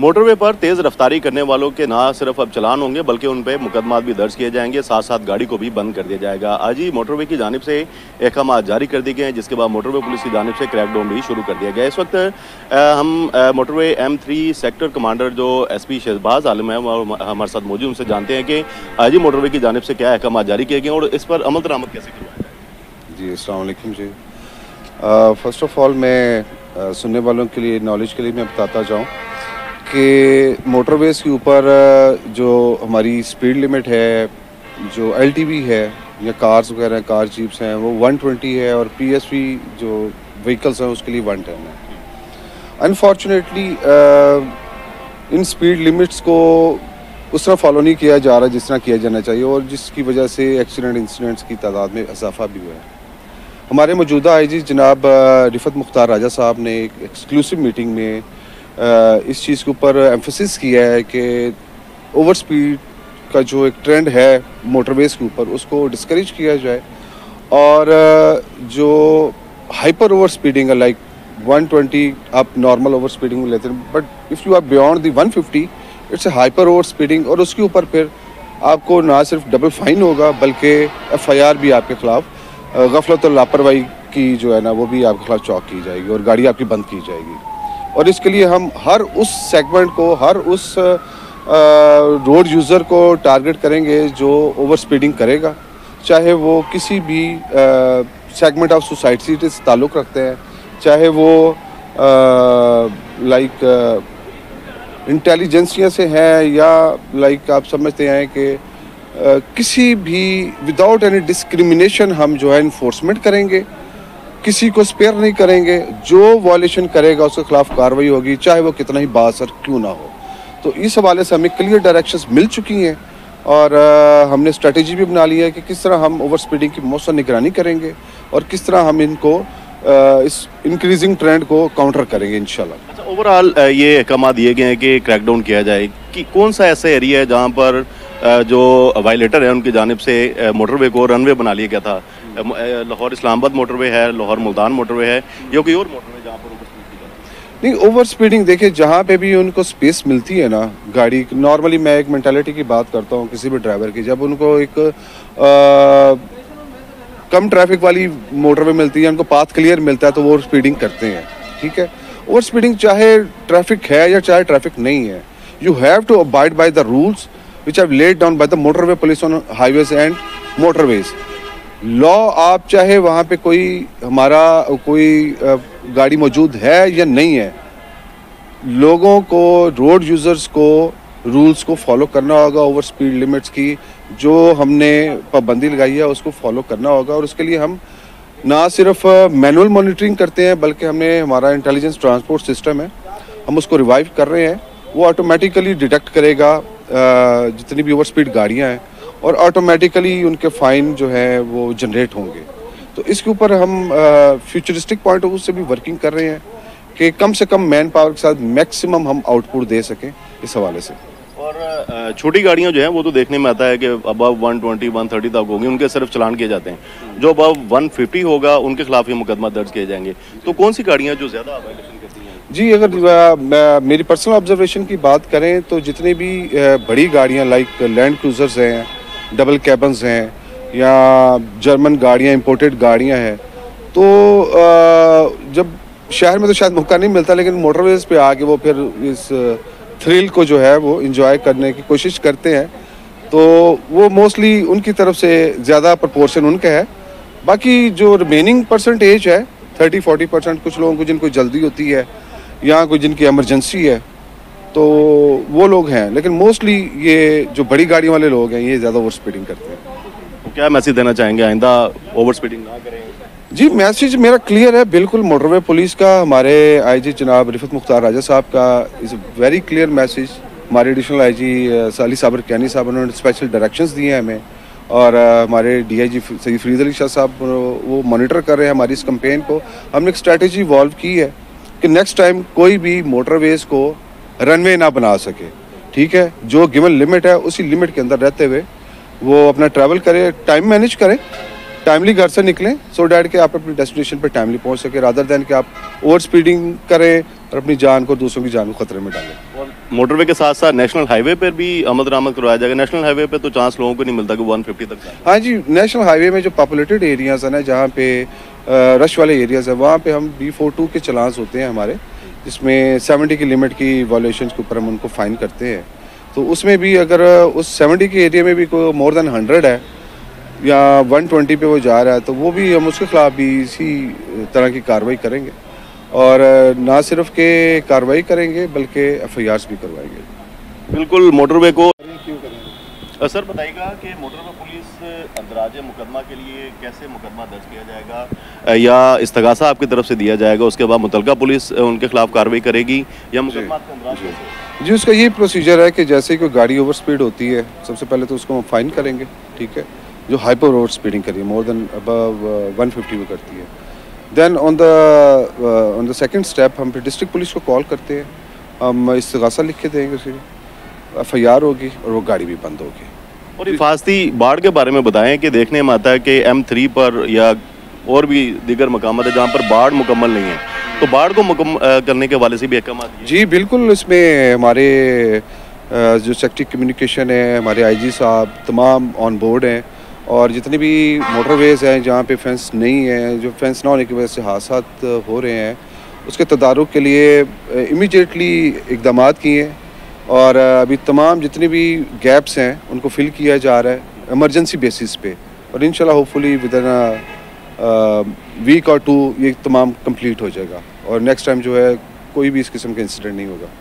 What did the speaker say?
Motorway पर तेज़ रफ्तारी करने वालों के ना सिर्फ अब चालान होंगे बल्कि उन पर मुकदमात भी दर्ज किए जाएंगे, साथ साथ गाड़ी को भी बंद कर दिया जाएगा। आज ही मोटरवे की जानिब से अहकाम जारी कर दिए गए हैं, जिसके बाद मोटरवे पुलिस की जानिब से क्रैकडाउन भी शुरू कर दिया गया है। इस वक्त हम मोटरवे M3 सेक्टर कमांडर जो SP शहबाज आलम है वो हमारे साथ मौजूद, उनसे जानते हैं कि आज ही मोटरवे की जानिब से क्या अहकाम जारी किए गए और इस पर अमल दरामद कैसे करवाया जाए। जी अस्सलाम वालेकुम जी। फ़र्स्ट ऑफ़ ऑल मैं सुनने वालों के लिए नॉलेज के लिए मैं बताता जाऊँ कि मोटरवेज़ के ऊपर जो हमारी स्पीड लिमिट है, जो LTV है या कार्स वगैरह कार जीप्स हैं वो 120 है और PSV जो व्हीकल्स हैं उसके लिए 110 है। अनफॉर्चुनेटली इन स्पीड लिमिट्स को उस तरह फॉलो नहीं किया जा रहा जिस तरह किया जाना चाहिए और जिसकी वजह से एक्सीडेंट इंसिडेंट्स की तादाद में इजाफा भी हुआ है। हमारे मौजूदा IG जनाब रिफत मुख्तार राजा साहब ने एक एक्सक्लूसिव मीटिंग में इस चीज़ के ऊपर एम्फसिस किया है कि ओवर स्पीड का जो एक ट्रेंड है मोटरवेज़ के ऊपर उसको डिस्करेज किया जाए और जो हाइपर ओवर स्पीडिंग है लाइक 120 आप नॉर्मल ओवर स्पीडिंग में लेते हैं, but if you are beyond the 150 it's a hyper over speeding और उसके ऊपर फिर आपको ना सिर्फ डबल फाइन होगा बल्कि FIR भी आपके खिलाफ गफलत और लापरवाही की जो है ना वो भी आपके खिलाफ चौक की जाएगी और गाड़ी आपकी बंद की जाएगी। और इसके लिए हम हर उस सेगमेंट को, हर उस रोड यूज़र को टारगेट करेंगे जो ओवर स्पीडिंग करेगा, चाहे वो किसी भी सेगमेंट ऑफ सोसाइटी से ताल्लुक़ रखते हैं, चाहे वो लाइक इंटेलिजेंसिया से हैं या लाइक आप समझते हैं कि किसी भी विदाउट एनी डिस्क्रिमिनेशन हम जो है इन्फोर्समेंट करेंगे, किसी को स्पेयर नहीं करेंगे। जो वॉयलेशन करेगा उसके खिलाफ कार्रवाई होगी, चाहे वो कितना ही बासर क्यों ना हो। तो इस हवाले से हमें क्लियर डायरेक्शंस मिल चुकी हैं और हमने स्ट्रेटेजी भी बना ली है कि किस तरह हम ओवर स्पीडिंग की मौसम निगरानी करेंगे और किस तरह हम इनको इस इंक्रीजिंग ट्रेंड को काउंटर करेंगे इंशाल्लाह। अच्छा, ओवरऑल ये अहकाम दिए गए हैं कि क्रैकडाउन किया जाए कि कौन सा ऐसा एरिया है जहाँ पर जो वायलेटर है उनकी जानिब से मोटरवे को रनवे बना लिया गया था। लाहौर इस्लामाबाद मोटरवे है, लाहौर मुल्तान मोटरवे है या कोई और मोटरवे जहाँ पर ओवर स्पीड नहीं, ओवर स्पीडिंग देखिए जहाँ पे भी उनको स्पेस मिलती है ना गाड़ी, नॉर्मली मैं एक मेंटालिटी की बात करता हूँ किसी भी ड्राइवर की, जब उनको एक कम ट्रैफिक वाली मोटरवे मिलती है, उनको पाथ क्लियर मिलता है तो वो ओवर स्पीडिंग करते हैं। ठीक है, ओवर स्पीडिंग चाहे ट्रैफिक है या चाहे ट्रैफिक नहीं है, you have to abide by the rules which are laid down by the motorway police on highways and motorways. Law आप चाहे वहाँ पे कोई हमारा कोई गाड़ी मौजूद है या नहीं है, लोगों को, रोड यूज़र्स को रूल्स को फॉलो करना होगा। ओवर स्पीड लिमिट्स की जो हमने पाबंदी लगाई है उसको फॉलो करना होगा और उसके लिए हम ना सिर्फ मैनुअल मॉनिटरिंग करते हैं बल्कि हमने हमारा इंटेलिजेंस ट्रांसपोर्ट सिस्टम है, हम उसको रिवाइव कर रहे हैं। वो ऑटोमेटिकली डिटेक्ट करेगा जितनी भी ओवर स्पीड गाड़ियाँ हैं और ऑटोमेटिकली उनके फ़ाइन जो है वो जनरेट होंगे। तो इसके ऊपर हम फ्यूचरिस्टिक पॉइंट ऑफ व्यू से भी वर्किंग कर रहे हैं कि कम से कम मैन पावर के साथ मैक्सिमम हम आउटपुट दे सकें इस हवाले से। और छोटी गाड़ियाँ जो हैं वो तो देखने में आता है कि अबव 120 130 तक होंगी, उनके सिर्फ चलान किए जाते हैं। जो अबव 150 होगा उनके खिलाफ ही मुकदमा दर्ज किए जाएंगे। तो कौन सी गाड़ियाँ जो ज़्यादा वायलेशन करती हैं? जी, अगर मेरी पर्सनल ऑब्जर्वेशन की बात करें तो जितनी भी बड़ी गाड़ियाँ लाइक लैंड क्रूजर्स हैं, डबल कैबन्स हैं या जर्मन गाड़ियाँ, इंपोर्टेड गाड़ियाँ हैं, तो जब शहर में तो शायद मौका नहीं मिलता लेकिन मोटरवेज पे आके वो फिर इस थ्रिल को जो है वो एंजॉय करने की कोशिश करते हैं, तो वो मोस्टली उनकी तरफ से ज़्यादा प्रपोर्शन उनका है। बाकी जो रिमेनिंग परसेंटेज है 30-40%, कुछ लोगों को जिनको जल्दी होती है या कोई जिनकी इमरजेंसी है तो वो लोग हैं, लेकिन मोस्टली ये जो बड़ी गाड़ियों वाले लोग हैं ये ज़्यादा ओवर स्पीडिंग करते हैं। तो क्या मैसेज देना चाहेंगे आइंदा ओवर स्पीडिंग ना करें? जी, मैसेज मेरा क्लियर है बिल्कुल। मोटरवे पुलिस का, हमारे IG जनाब रिफत मुख्तार राजा साहब का इज़ वेरी क्लियर मैसेज। हमारे एडिशनल IG साली साबर कैनी साहब उन्होंने स्पेशल डायरेक्शंस दिए हैं हमें और हमारे DIG सैयद फरीद अली शाह साहब वो मॉनिटर कर रहे हैं हमारी इस कैंपेन को। हमने एक स्ट्रेटजी इवॉल्व की है कि नेक्स्ट टाइम कोई भी मोटरवेज को रनवे ना बना सके। ठीक है, जो गिवन लिमिट है उसी लिमिट के अंदर रहते हुए वो अपना ट्रैवल करे, टाइम मैनेज करें, टाइमली घर से निकलें सो डैट कि आप अपनी डेस्टिनेशन पर टाइमली पहुंच सके, रादर दैन कि आप ओवर स्पीडिंग करें और अपनी जान को, दूसरों की जान को खतरे में डालें। मोटरवे के साथ साथ नेशनल हाईवे पर भी आमद दरामद करवाया जाएगा। नेशनल हाईवे पे तो चांस लोगों को नहीं मिलता कि 150 तक जाए। हाँ जी, नेशनल हाईवे में जो पॉपुलेटेड एरियाज़ है ना, जहाँ पे रश वाले एरियाज़ है, वहाँ पे हम B42 के चलान्स होते हैं हमारे, जिसमें 70 की लिमिट की वायलेशन के ऊपर हम उनको फ़ाइन करते हैं। तो उसमें भी अगर उस 70 के एरिया में भी कोई मोर देन 100 है या 120 पे वो जा रहा है, तो वो भी हम उसके खिलाफ भी इसी तरह की कार्रवाई करेंगे। और ना सिर्फ के कार्रवाई करेंगे बल्कि FIRs भी करवाएंगे। बिल्कुल मोटरवे को सर बताइएगा कि मोटरवे पुलिस अंदराजे मुकदमा के लिए कैसे मुकदमा दर्ज किया जाएगा या इस्तगासा आपकी तरफ से दिया जाएगा, उसके बाद मुतलका पुलिस उनके खिलाफ कार्रवाई करेगी या मुकदमा आपके अंदराज जी, उसका ये प्रोसीजर है कि जैसे ही कोई गाड़ी ओवर स्पीड होती है, सबसे पहले तो उसको हम फाइन करेंगे, ठीक है, जो हाइपर रोड स्पीडिंग करिए मोर देन अबव 150 में करती है। Then on the second step हम फिर डिस्ट्रिक्ट पुलिस को कॉल करते हैं, हम इस्तगासा लिख के देंगे, उसे FIR होगी और वो गाड़ी भी बंद होगी। और हिफाजती बाढ़ के बारे में बताएं कि देखने में आता है कि M3 पर या और भी दीगर मकामात है जहाँ पर बाढ़ मुकम्मल नहीं है, तो बाढ़ को मुकम्मल करने के वाले से भी अहकाम दिए। जी बिल्कुल, इसमें हमारे जो सेक्रेटरी कम्युनिकेशन है, हमारे IG साहब तमाम ऑन बोर्ड हैं, और जितने भी मोटरवेज़ हैं जहाँ पे फेंस नहीं है, जो फेंस ना होने की वजह से हादसात हो रहे हैं, उसके तदारुक के लिए इमीडिएटली इक़दामात किए हैं। और अभी तमाम जितने भी गैप्स हैं उनको फिल किया जा रहा है इमरजेंसी बेसिस पे, और इंशाल्लाह होपफुली विदिन वीक और 2 ये तमाम कंप्लीट हो जाएगा और नेक्स्ट टाइम जो है कोई भी इस किस्म का इंसिडेंट नहीं होगा।